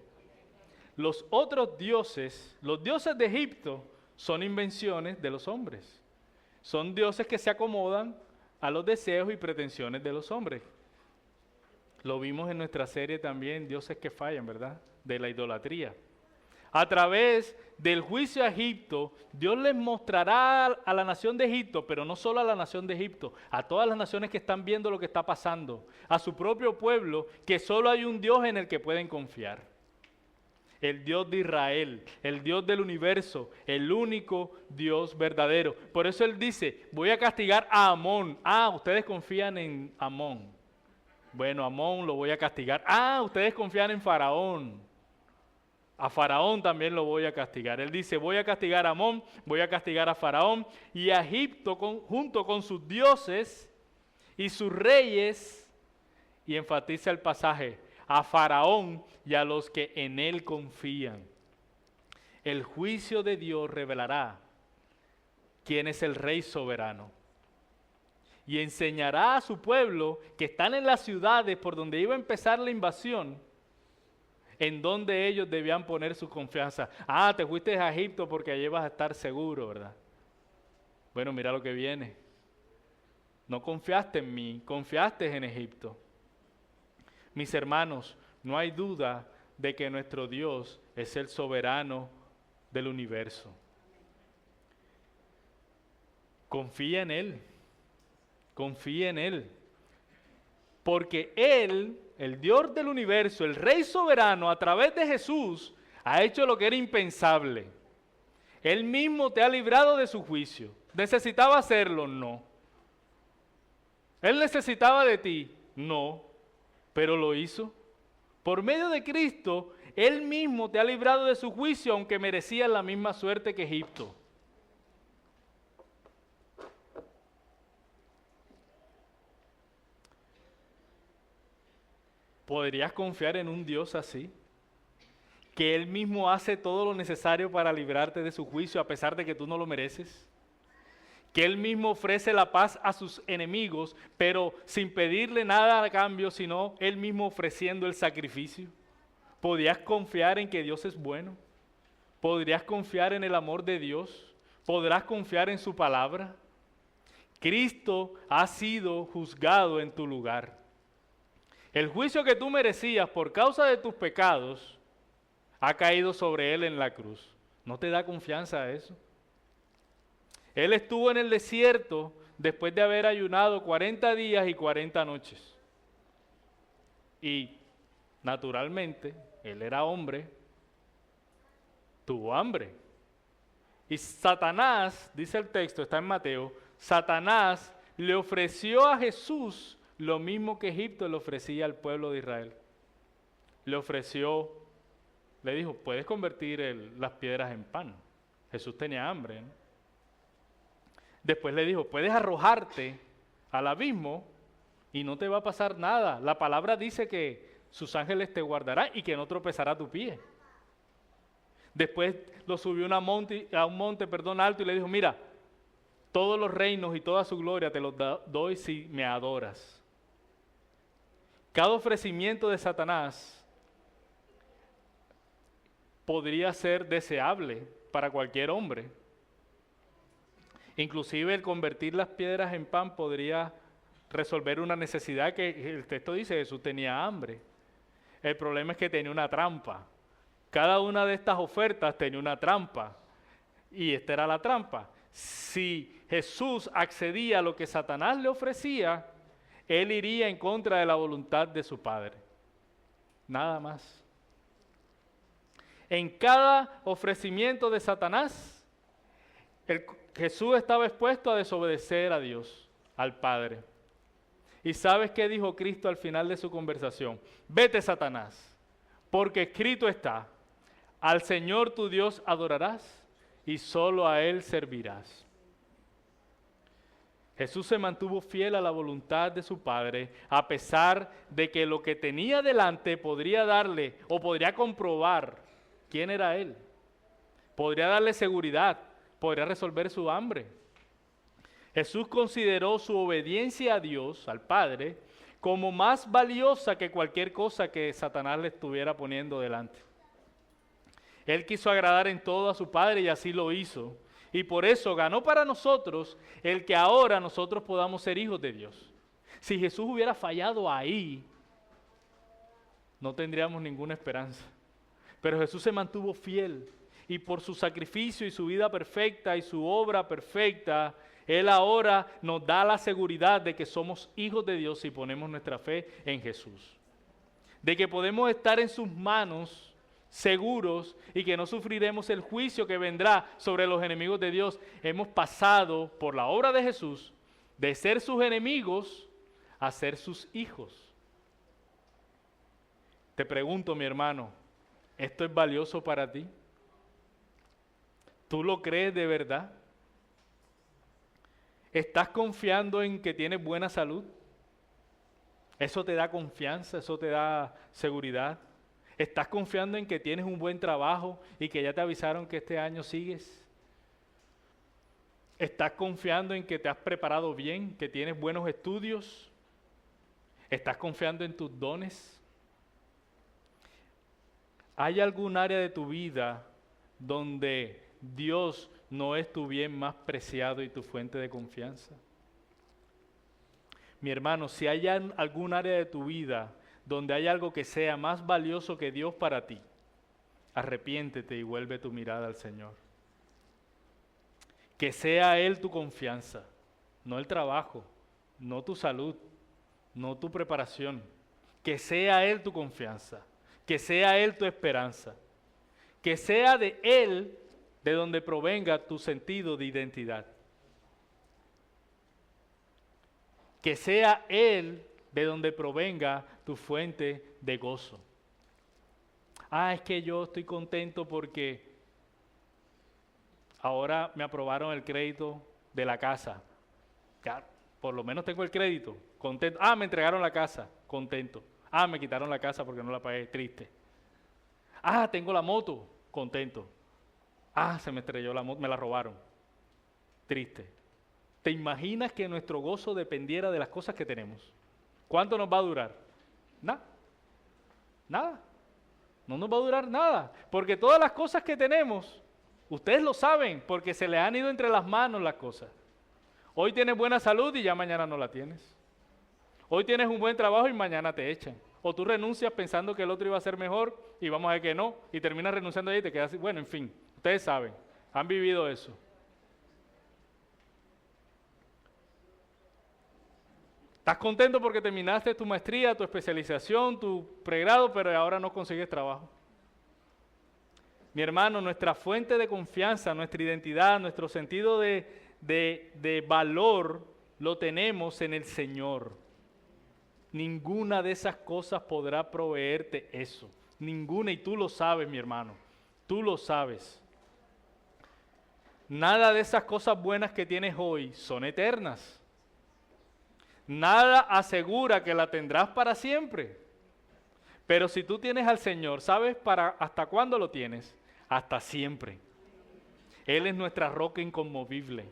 Los otros dioses, los dioses de Egipto, son invenciones de los hombres. Son dioses que se acomodan a los deseos y pretensiones de los hombres. Lo vimos en nuestra serie también, Dioses que fallan, ¿verdad? De la idolatría. A través del juicio a Egipto, Dios les mostrará a la nación de Egipto, pero no solo a la nación de Egipto, a todas las naciones que están viendo lo que está pasando, a su propio pueblo, que solo hay un Dios en el que pueden confiar. El Dios de Israel, el Dios del universo, el único Dios verdadero. Por eso Él dice, voy a castigar a Amón. Ah, ustedes confían en Amón. Bueno, Amón lo voy a castigar. Ah, ustedes confían en Faraón. A Faraón también lo voy a castigar. Él dice, voy a castigar a Amón, voy a castigar a Faraón y a Egipto junto con sus dioses y sus reyes. Y enfatiza el pasaje, a Faraón y a los que en él confían. El juicio de Dios revelará quién es el rey soberano. Y enseñará a su pueblo que están en las ciudades por donde iba a empezar la invasión, en donde ellos debían poner su confianza. Ah, te fuiste a Egipto porque allí vas a estar seguro, ¿verdad? Bueno, mira lo que viene. No confiaste en mí, confiaste en Egipto. Mis hermanos, no hay duda de que nuestro Dios es el soberano del universo. Confía en Él. Confía en Él. Porque Él, el Dios del universo, el Rey soberano, a través de Jesús, ha hecho lo que era impensable. Él mismo te ha librado de su juicio. ¿Necesitaba hacerlo? No. ¿Él necesitaba de ti? No. Pero lo hizo. Por medio de Cristo, Él mismo te ha librado de su juicio, aunque merecía la misma suerte que Egipto. ¿Podrías confiar en un Dios así? Que Él mismo hace todo lo necesario para librarte de su juicio a pesar de que tú no lo mereces. Que Él mismo ofrece la paz a sus enemigos, pero sin pedirle nada a cambio, sino Él mismo ofreciendo el sacrificio. ¿Podrías confiar en que Dios es bueno? ¿Podrías confiar en el amor de Dios? ¿Podrás confiar en su palabra? Cristo ha sido juzgado en tu lugar. El juicio que tú merecías por causa de tus pecados ha caído sobre Él en la cruz. ¿No te da confianza eso? Él estuvo en el desierto después de haber ayunado 40 días y 40 noches. Y naturalmente, Él era hombre, tuvo hambre. Y Satanás, dice el texto, está en Mateo, Satanás le ofreció a Jesús lo mismo que Egipto le ofrecía al pueblo de Israel. Le dijo, puedes convertir las piedras en pan. Jesús tenía hambre, ¿no? Después le dijo, puedes arrojarte al abismo y no te va a pasar nada. La palabra dice que sus ángeles te guardarán y que no tropezará tu pie. Después lo subió a un monte alto y le dijo, mira, todos los reinos y toda su gloria te los doy si me adoras. Cada ofrecimiento de Satanás podría ser deseable para cualquier hombre. Inclusive el convertir las piedras en pan podría resolver una necesidad que el texto dice, Jesús tenía hambre. El problema es que tenía una trampa. Cada una de estas ofertas tenía una trampa. Y esta era la trampa. Si Jesús accedía a lo que Satanás le ofrecía, Él iría en contra de la voluntad de su Padre. Nada más. En cada ofrecimiento de Satanás, Jesús estaba expuesto a desobedecer a Dios, al Padre. ¿Y sabes qué dijo Cristo al final de su conversación? Vete, Satanás, porque escrito está, al Señor tu Dios adorarás y solo a Él servirás. Jesús se mantuvo fiel a la voluntad de su Padre, a pesar de que lo que tenía delante podría darle o podría comprobar quién era Él. Podría darle seguridad, podría resolver su hambre. Jesús consideró su obediencia a Dios, al Padre, como más valiosa que cualquier cosa que Satanás le estuviera poniendo delante. Él quiso agradar en todo a su Padre y así lo hizo. Y por eso ganó para nosotros el que ahora nosotros podamos ser hijos de Dios. Si Jesús hubiera fallado ahí, no tendríamos ninguna esperanza. Pero Jesús se mantuvo fiel y por su sacrificio y su vida perfecta y su obra perfecta, Él ahora nos da la seguridad de que somos hijos de Dios si ponemos nuestra fe en Jesús. De que podemos estar en sus manos seguros y que no sufriremos el juicio que vendrá sobre los enemigos de Dios. Hemos pasado por la obra de Jesús de ser sus enemigos a ser sus hijos. Te pregunto, mi hermano, ¿esto es valioso para ti? ¿Tú lo crees de verdad? ¿Estás confiando en que tienes buena salud? ¿Eso te da confianza? ¿Eso te da seguridad? ¿Estás confiando en que tienes un buen trabajo y que ya te avisaron que este año sigues? ¿Estás confiando en que te has preparado bien, que tienes buenos estudios? ¿Estás confiando en tus dones? ¿Hay algún área de tu vida donde Dios no es tu bien más preciado y tu fuente de confianza? Mi hermano, si hay algún área de tu vida donde hay algo que sea más valioso que Dios para ti, arrepiéntete y vuelve tu mirada al Señor. Que sea Él tu confianza, no el trabajo, no tu salud, no tu preparación. Que sea Él tu confianza, que sea Él tu esperanza, que sea de Él de donde provenga tu sentido de identidad. Que sea Él de donde provenga tu fuente de gozo. Es que yo estoy contento porque ahora me aprobaron el crédito de la casa. Ya, por lo menos tengo el crédito, contento. Me entregaron la casa, contento. Ah, me quitaron la casa porque no la pagué, triste. Ah, tengo la moto, contento. Ah, se me estrelló la moto, me la robaron, triste. ¿Te imaginas que nuestro gozo dependiera de las cosas que tenemos? ¿Cuánto nos va a durar? Nada. Nada. No nos va a durar nada. Porque todas las cosas que tenemos, ustedes lo saben, porque se les han ido entre las manos las cosas. Hoy tienes buena salud y ya mañana no la tienes. Hoy tienes un buen trabajo y mañana te echan. O tú renuncias pensando que el otro iba a ser mejor y vamos a ver que no, y terminas renunciando ahí y te quedas así. Bueno, en fin, ustedes saben, han vivido eso. Estás contento porque terminaste tu maestría, tu especialización, tu pregrado, pero ahora no consigues trabajo. Mi hermano, nuestra fuente de confianza, nuestra identidad, nuestro sentido de valor, lo tenemos en el Señor. Ninguna de esas cosas podrá proveerte eso. Ninguna, y tú lo sabes, mi hermano. Tú lo sabes. Nada de esas cosas buenas que tienes hoy son eternas. Nada asegura que la tendrás para siempre. Pero si tú tienes al Señor, ¿sabes hasta cuándo lo tienes? Hasta siempre. Él es nuestra roca inconmovible.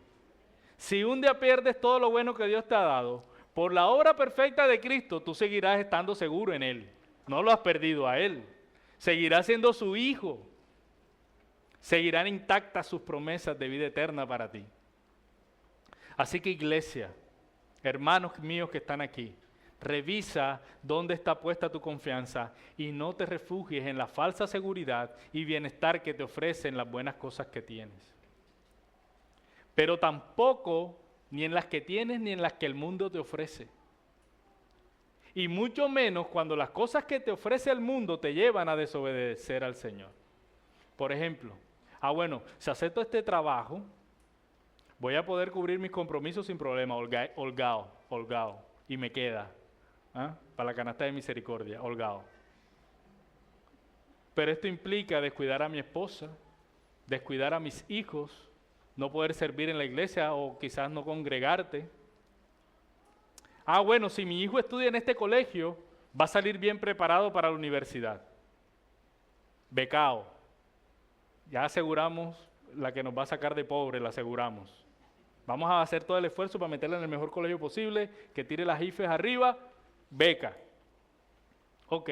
Si un día pierdes todo lo bueno que Dios te ha dado, por la obra perfecta de Cristo, tú seguirás estando seguro en Él. No lo has perdido a Él. Seguirás siendo su hijo. Seguirán intactas sus promesas de vida eterna para ti. Así que, iglesia, hermanos míos que están aquí, revisa dónde está puesta tu confianza y no te refugies en la falsa seguridad y bienestar que te ofrecen las buenas cosas que tienes. Pero tampoco ni en las que tienes ni en las que el mundo te ofrece. Y mucho menos cuando las cosas que te ofrece el mundo te llevan a desobedecer al Señor. Por ejemplo, bueno, si acepto este trabajo, voy a poder cubrir mis compromisos sin problema, holgado, y me queda, para la canasta de misericordia, holgado. Pero esto implica descuidar a mi esposa, descuidar a mis hijos, no poder servir en la iglesia o quizás no congregarte. Bueno, si mi hijo estudia en este colegio, va a salir bien preparado para la universidad. Becao. Ya aseguramos la que nos va a sacar de pobre, la aseguramos. Vamos a hacer todo el esfuerzo para meterla en el mejor colegio posible, que tire las IFES arriba, beca. Ok.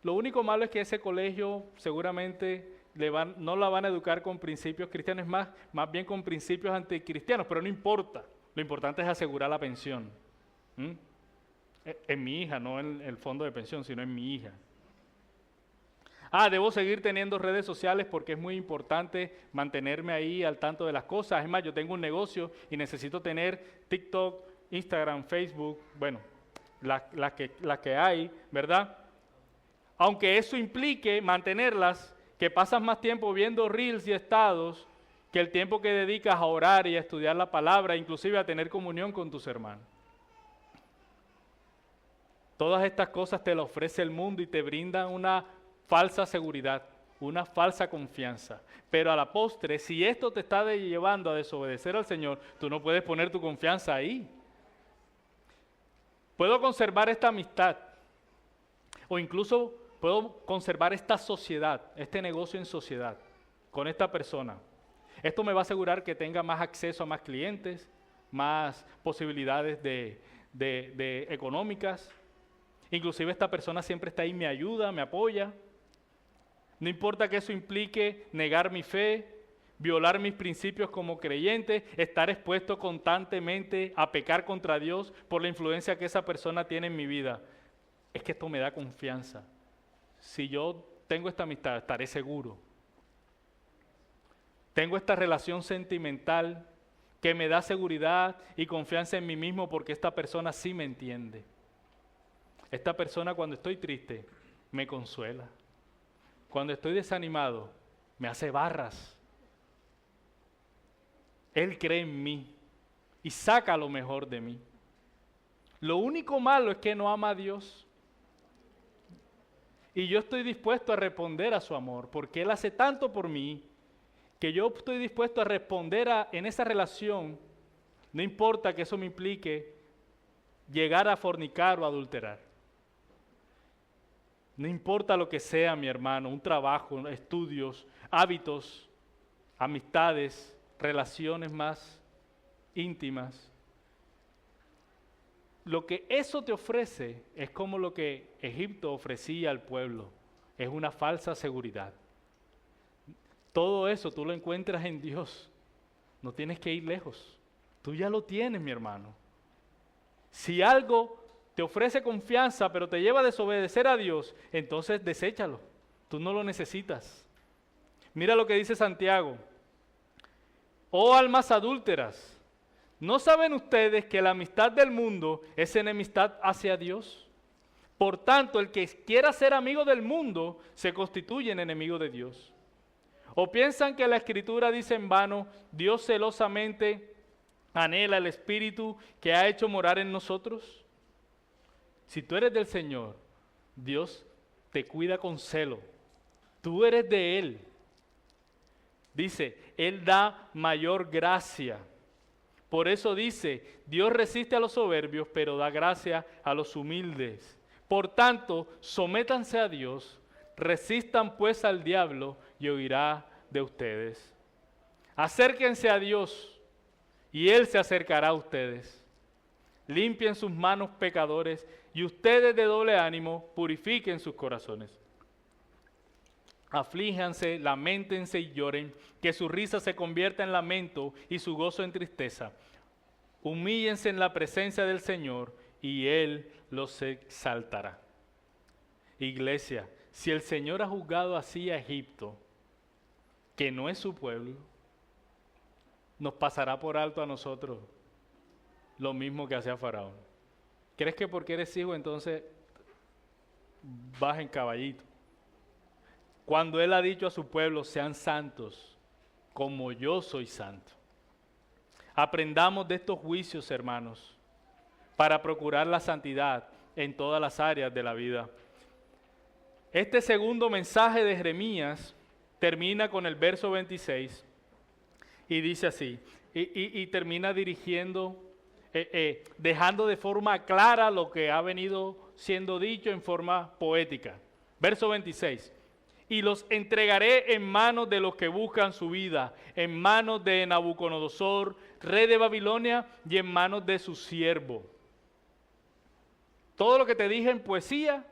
Lo único malo es que ese colegio seguramente no la van a educar con principios cristianos, más bien con principios anticristianos, pero no importa. Lo importante es asegurar la pensión. En mi hija, no en el fondo de pensión, sino en mi hija. Debo seguir teniendo redes sociales porque es muy importante mantenerme ahí al tanto de las cosas. Es más, yo tengo un negocio y necesito tener TikTok, Instagram, Facebook, bueno, las que hay, ¿verdad? Aunque eso implique mantenerlas, que pasas más tiempo viendo reels y estados que el tiempo que dedicas a orar y a estudiar la palabra, inclusive a tener comunión con tus hermanos. Todas estas cosas te las ofrece el mundo y te brindan una falsa seguridad, una falsa confianza. Pero a la postre, si esto te está llevando a desobedecer al Señor, tú no puedes poner tu confianza ahí. Puedo conservar esta amistad, o incluso puedo conservar esta sociedad, este negocio en sociedad, con esta persona. Esto me va a asegurar que tenga más acceso a más clientes, más posibilidades de económicas. Inclusive esta persona siempre está ahí, me ayuda, me apoya. No importa que eso implique negar mi fe, violar mis principios como creyente, estar expuesto constantemente a pecar contra Dios por la influencia que esa persona tiene en mi vida. Es que esto me da confianza. Si yo tengo esta amistad, estaré seguro. Tengo esta relación sentimental que me da seguridad y confianza en mí mismo porque esta persona sí me entiende. Esta persona cuando estoy triste me consuela. Cuando estoy desanimado me hace barras. Él cree en mí y saca lo mejor de mí. Lo único malo es que no ama a Dios. Y yo estoy dispuesto a responder a su amor porque Él hace tanto por mí que yo estoy dispuesto a responder en esa relación, no importa que eso me implique llegar a fornicar o adulterar. No importa lo que sea, mi hermano, un trabajo, estudios, hábitos, amistades, relaciones más íntimas. Lo que eso te ofrece es como lo que Egipto ofrecía al pueblo. Es una falsa seguridad. Todo eso tú lo encuentras en Dios. No tienes que ir lejos. Tú ya lo tienes, mi hermano. Si algo te ofrece confianza, pero te lleva a desobedecer a Dios, entonces deséchalo. Tú no lo necesitas. Mira lo que dice Santiago. Oh almas adúlteras, ¿no saben ustedes que la amistad del mundo es enemistad hacia Dios? Por tanto, el que quiera ser amigo del mundo se constituye en enemigo de Dios. ¿O piensan que la Escritura dice en vano, Dios celosamente anhela el Espíritu que ha hecho morar en nosotros? Si tú eres del Señor, Dios te cuida con celo. Tú eres de Él. Dice, Él da mayor gracia. Por eso dice, Dios resiste a los soberbios, pero da gracia a los humildes. Por tanto, sométanse a Dios, resistan pues al diablo y huirá de ustedes. Acérquense a Dios y Él se acercará a ustedes. Limpien sus manos pecadores y ustedes de doble ánimo purifiquen sus corazones. Aflíjanse, lamentense y lloren, que su risa se convierta en lamento y su gozo en tristeza. Humíllense en la presencia del Señor y Él los exaltará. Iglesia, si el Señor ha juzgado así a Egipto, que no es su pueblo, nos pasará por alto a nosotros lo mismo que hacía Faraón. ¿Crees que porque eres hijo entonces vas en caballito? Cuando Él ha dicho a su pueblo, sean santos, como yo soy santo. Aprendamos de estos juicios, hermanos, para procurar la santidad en todas las áreas de la vida. Este segundo mensaje de Jeremías termina con el verso 26 y dice así, y termina dirigiendo, dejando de forma clara lo que ha venido siendo dicho en forma poética. Verso 26. Y los entregaré en manos de los que buscan su vida, en manos de Nabucodonosor, rey de Babilonia, y en manos de su siervo. Todo lo que te dije en poesía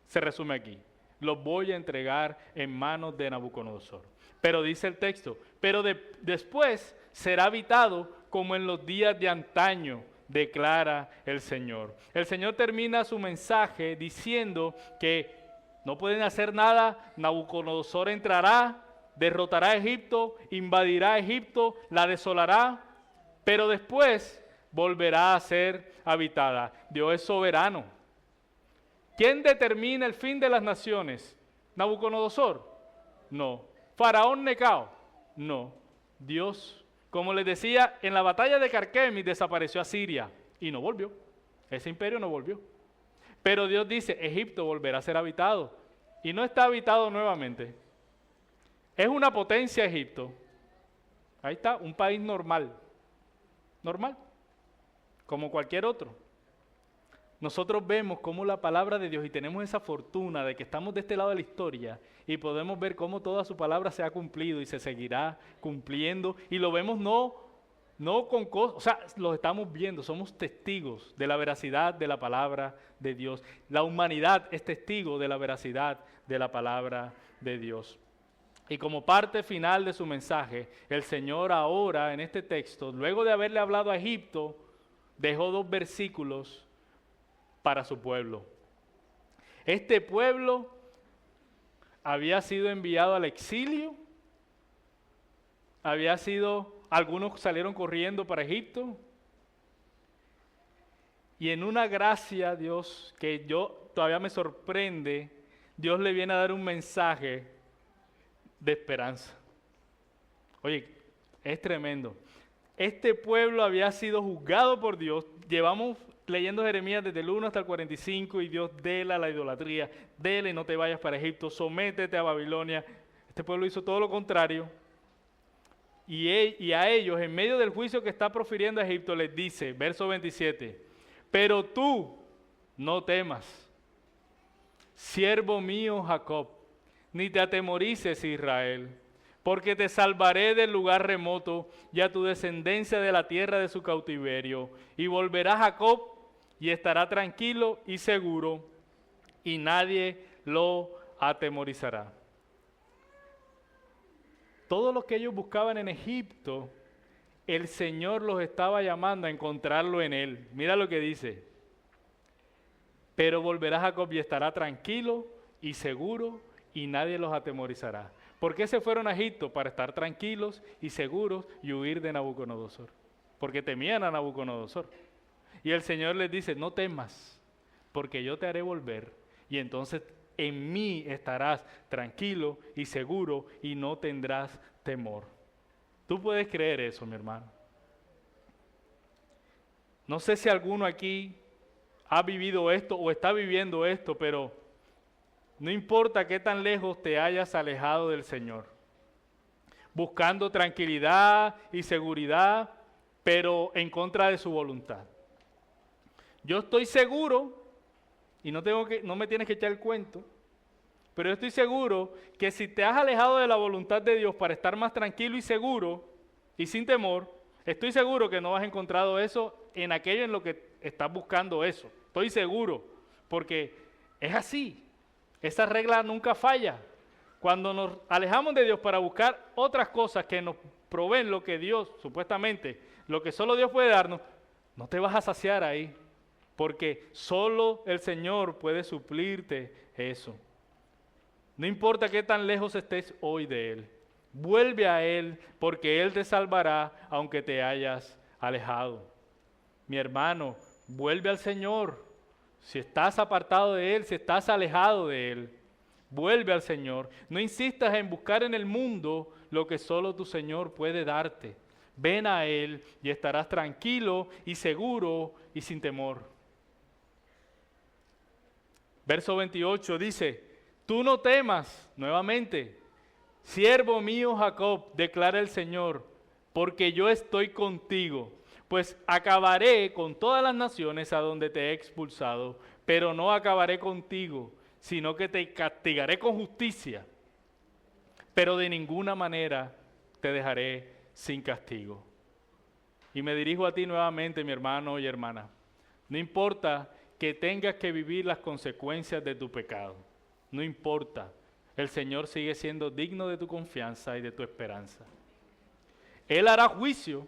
se resume aquí. Los voy a entregar en manos de Nabucodonosor. Pero dice el texto, pero después será habitado como en los días de antaño, declara el Señor. El Señor termina su mensaje diciendo que no pueden hacer nada, Nabucodonosor entrará, derrotará a Egipto, invadirá a Egipto, la desolará, pero después volverá a ser habitada. Dios es soberano. ¿Quién determina el fin de las naciones? ¿Nabucodonosor? No. ¿Faraón Necao? No. Dios, como les decía, en la batalla de Carquemis desapareció Asiria y no volvió. Ese imperio no volvió. Pero Dios dice, Egipto volverá a ser habitado. Y no está habitado nuevamente. Es una potencia Egipto. Ahí está, un país normal. Normal. Como cualquier otro. Nosotros vemos cómo la palabra de Dios, y tenemos esa fortuna de que estamos de este lado de la historia, y podemos ver cómo toda su palabra se ha cumplido y se seguirá cumpliendo, y lo vemos no con cosas, o sea, lo estamos viendo, somos testigos de la veracidad de la palabra de Dios. La humanidad es testigo de la veracidad de la palabra de Dios. Y como parte final de su mensaje, el Señor ahora en este texto, luego de haberle hablado a Egipto, dejó 2 versículos para su pueblo. Este pueblo había sido enviado al exilio, algunos salieron corriendo para Egipto, y en una gracia, Dios, que todavía me sorprende, Dios le viene a dar un mensaje de esperanza. Oye, es tremendo. Este pueblo había sido juzgado por Dios. Llevamos leyendo Jeremías desde el 1 hasta el 45 y Dios dela la idolatría, dele no te vayas para Egipto, sométete a Babilonia. Este pueblo hizo todo lo contrario. Y a ellos, en medio del juicio que está profiriendo a Egipto, les dice, verso 27, pero tú no temas, siervo mío Jacob, ni te atemorices, Israel, porque te salvaré del lugar remoto y a tu descendencia de la tierra de su cautiverio, y volverá Jacob y estará tranquilo y seguro, y nadie lo atemorizará. Todo lo que ellos buscaban en Egipto, el Señor los estaba llamando a encontrarlo en Él. Mira lo que dice. Pero volverá Jacob y estará tranquilo y seguro, y nadie los atemorizará. ¿Por qué se fueron a Egipto? Para estar tranquilos y seguros y huir de Nabucodonosor. Porque temían a Nabucodonosor. Y el Señor les dice, no temas, porque yo te haré volver, y entonces en mí estarás tranquilo y seguro y no tendrás temor. ¿Tú puedes creer eso, mi hermano? No sé si alguno aquí ha vivido esto o está viviendo esto, pero no importa qué tan lejos te hayas alejado del Señor, buscando tranquilidad y seguridad, pero en contra de su voluntad. Yo estoy seguro, y no me tienes que echar el cuento, pero yo estoy seguro que si te has alejado de la voluntad de Dios para estar más tranquilo y seguro y sin temor, estoy seguro que no has encontrado eso en aquello en lo que estás buscando eso. Estoy seguro, porque es así. Esa regla nunca falla. Cuando nos alejamos de Dios para buscar otras cosas que nos proveen lo que Dios, supuestamente, lo que solo Dios puede darnos, no te vas a saciar ahí, porque solo el Señor puede suplirte eso. No importa qué tan lejos estés hoy de Él, vuelve a Él, porque Él te salvará aunque te hayas alejado. Mi hermano, vuelve al Señor. Si estás apartado de Él, si estás alejado de Él, vuelve al Señor. No insistas en buscar en el mundo lo que solo tu Señor puede darte. Ven a Él y estarás tranquilo y seguro y sin temor. Verso 28 dice, tú no temas, nuevamente, siervo mío Jacob, declara el Señor, porque yo estoy contigo. Pues acabaré con todas las naciones a donde te he expulsado, pero no acabaré contigo, sino que te castigaré con justicia, pero de ninguna manera te dejaré sin castigo. Y me dirijo a ti nuevamente, mi hermano y hermana. No importa que tengas que vivir las consecuencias de tu pecado, no importa, el Señor sigue siendo digno de tu confianza y de tu esperanza. Él hará juicio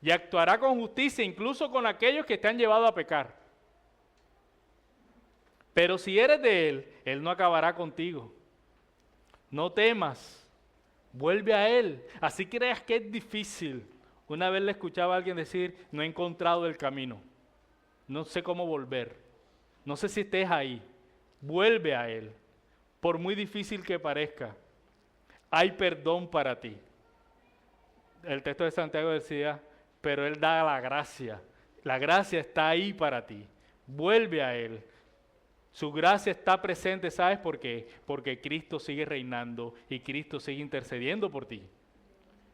y actuará con justicia incluso con aquellos que te han llevado a pecar. Pero si eres de Él, Él no acabará contigo. No temas, vuelve a Él. Así creas que es difícil. Una vez le escuchaba a alguien decir, no he encontrado el camino. No sé cómo volver. No sé si estés ahí. Vuelve a Él. Por muy difícil que parezca, hay perdón para ti. El texto de Santiago decía, pero Él da la gracia. La gracia está ahí para ti. Vuelve a Él. Su gracia está presente, ¿sabes por qué? Porque Cristo sigue reinando y Cristo sigue intercediendo por ti.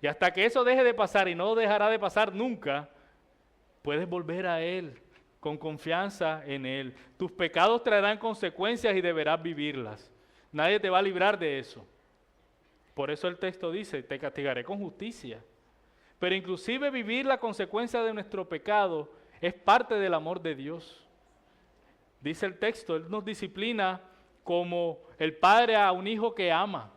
Y hasta que eso deje de pasar, y no dejará de pasar nunca, puedes volver a Él con confianza en Él. Tus pecados traerán consecuencias y deberás vivirlas. Nadie te va a librar de eso. Por eso el texto dice, te castigaré con justicia. Pero inclusive vivir la consecuencia de nuestro pecado es parte del amor de Dios. Dice el texto, Él nos disciplina como el padre a un hijo que ama.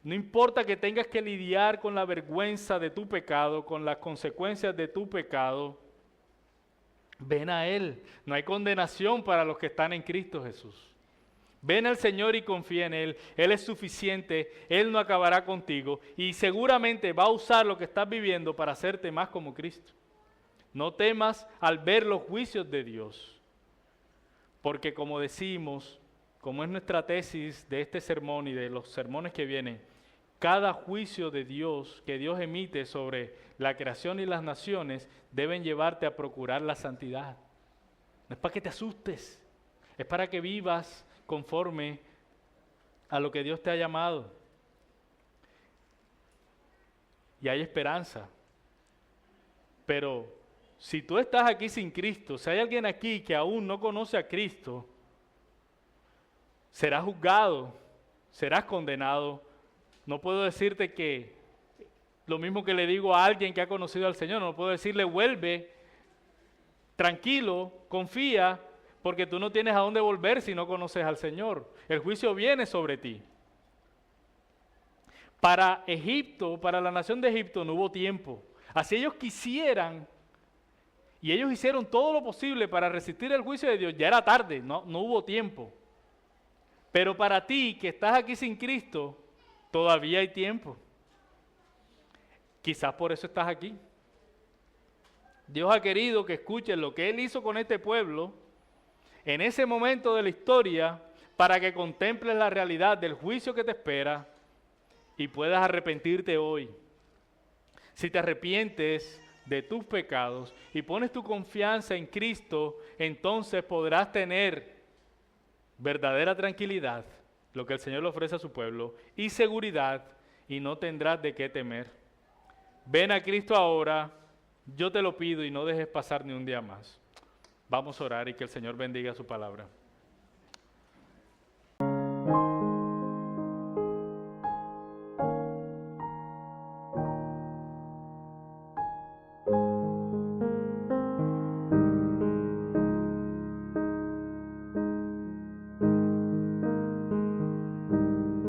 No importa que tengas que lidiar con la vergüenza de tu pecado, con las consecuencias de tu pecado, ven a Él. No hay condenación para los que están en Cristo Jesús. Ven al Señor y confía en Él. Él es suficiente, Él no acabará contigo y seguramente va a usar lo que estás viviendo para hacerte más como Cristo. No temas al ver los juicios de Dios, porque como decimos, como es nuestra tesis de este sermón y de los sermones que vienen, cada juicio de Dios que Dios emite sobre la creación y las naciones deben llevarte a procurar la santidad. No es para que te asustes, es para que vivas conforme a lo que Dios te ha llamado. Y hay esperanza, pero si tú estás aquí sin Cristo, si hay alguien aquí que aún no conoce a Cristo, serás juzgado, serás condenado. No puedo decirte que lo mismo que le digo a alguien que ha conocido al Señor, no puedo decirle vuelve, tranquilo, confía, porque tú no tienes a dónde volver si no conoces al Señor. El juicio viene sobre ti. Para Egipto, para la nación de Egipto no hubo tiempo. Así ellos quisieran, y ellos hicieron todo lo posible para resistir el juicio de Dios, ya era tarde, no hubo tiempo. Pero para ti, que estás aquí sin Cristo, todavía hay tiempo. Quizás por eso estás aquí. Dios ha querido que escuches lo que Él hizo con este pueblo en ese momento de la historia para que contemples la realidad del juicio que te espera y puedas arrepentirte hoy. Si te arrepientes de tus pecados y pones tu confianza en Cristo, entonces podrás tener verdadera tranquilidad, lo que el Señor le ofrece a su pueblo, y seguridad, y no tendrás de qué temer. Ven a Cristo ahora, yo te lo pido, y no dejes pasar ni un día más. Vamos a orar y que el Señor bendiga su palabra.